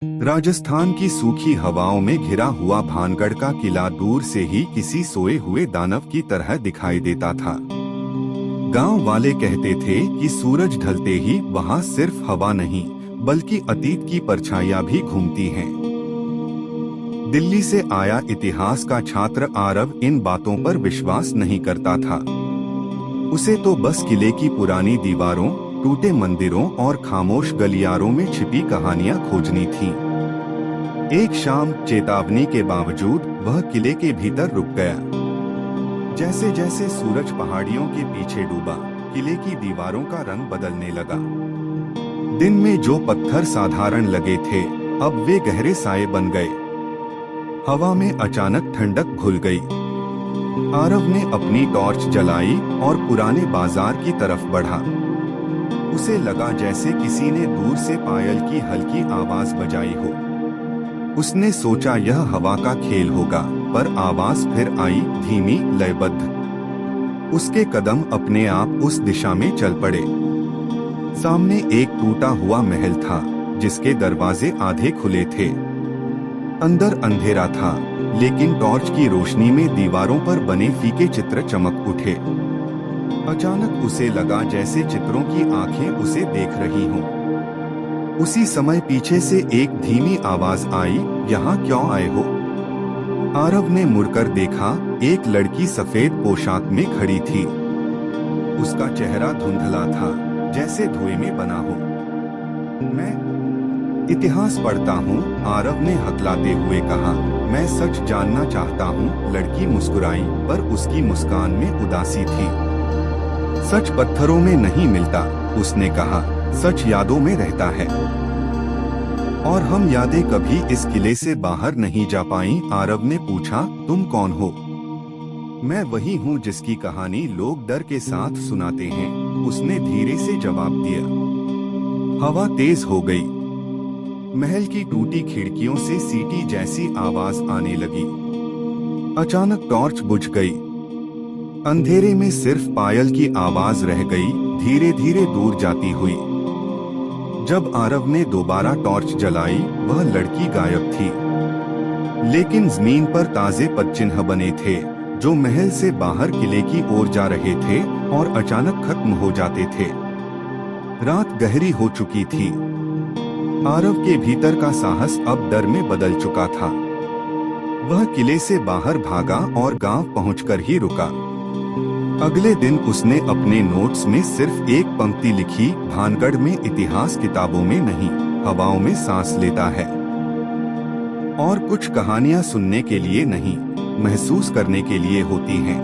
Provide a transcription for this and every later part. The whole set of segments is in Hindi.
राजस्थान की सूखी हवाओं में घिरा हुआ भानगढ़ का किला दूर से ही किसी सोए हुए दानव की तरह दिखाई देता था। गांव वाले कहते थे कि सूरज ढलते ही वहां सिर्फ हवा नहीं बल्कि अतीत की परछाइयां भी घूमती हैं। दिल्ली से आया इतिहास का छात्र आरव इन बातों पर विश्वास नहीं करता था। उसे तो बस किले की पुरानी दीवारों, टूटे मंदिरों और खामोश गलियारों में छिपी कहानियां खोजनी थीं। एक शाम चेतावनी के बावजूद वह किले के भीतर रुक गया। जैसे जैसे सूरज पहाड़ियों के पीछे डूबा, किले की दीवारों का रंग बदलने लगा। दिन में जो पत्थर साधारण लगे थे, अब वे गहरे साए बन गए। हवा में अचानक ठंडक घुल गई। आरव ने अपनी टॉर्च जलाई और पुराने बाजार की तरफ बढ़ा। उसे लगा जैसे किसी ने दूर से पायल की हल्की आवाज बजाई हो। उसने सोचा यह हवा का खेल होगा, पर आवाज फिर आई, धीमी, लयबद्ध। उसके कदम अपने आप उस दिशा में चल पड़े। सामने एक टूटा हुआ महल था, जिसके दरवाजे आधे खुले थे। अंदर अंधेरा था, लेकिन टॉर्च की रोशनी में दीवारों पर बने फीके चित्र चमक उठे। अचानक उसे लगा जैसे चित्रों की आंखें उसे देख रही हों। उसी समय पीछे से एक धीमी आवाज आई, यहाँ क्यों आए हो? आरव ने मुड़कर देखा, एक लड़की सफेद पोशाक में खड़ी थी। उसका चेहरा धुंधला था, जैसे धुएं में बना हो। मैं इतिहास पढ़ता हूँ, आरव ने हकलाते हुए कहा। मैं सच जानना चाहता हूँ। लड़की मुस्कुराई, पर उसकी मुस्कान में उदासी थी। सच पत्थरों में नहीं मिलता, उसने कहा, सच यादों में रहता है। और हम यादें कभी इस किले से बाहर नहीं जा पाई। आरव ने पूछा, तुम कौन हो? मैं वही हूँ जिसकी कहानी लोग डर के साथ सुनाते हैं, उसने धीरे से जवाब दिया। हवा तेज हो गई। महल की टूटी खिड़कियों से सीटी जैसी आवाज आने लगी। अचानक टॉर्च बुझ गई। अंधेरे में सिर्फ पायल की आवाज रह गई, धीरे धीरे दूर जाती हुई। जब आरव ने दोबारा टॉर्च जलाई, वह लड़की गायब थी। लेकिन जमीन पर ताजे पदचिन्ह बने थे, जो महल से बाहर किले की ओर जा रहे थे और अचानक खत्म हो जाते थे। रात गहरी हो चुकी थी। आरव के भीतर का साहस अब डर में बदल चुका था। वह किले से बाहर भागा और गांव पहुंचकर ही रुका। अगले दिन उसने अपने नोट्स में सिर्फ एक पंक्ति लिखी, भानगढ़ में इतिहास किताबों में नहीं, हवाओं में सांस लेता है। और कुछ कहानियां सुनने के लिए नहीं, महसूस करने के लिए होती हैं।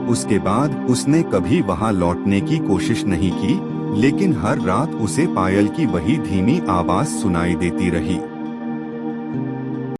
उसके बाद उसने कभी वहां लौटने की कोशिश नहीं की, लेकिन हर रात उसे पायल की वही धीमी आवाज सुनाई देती रही।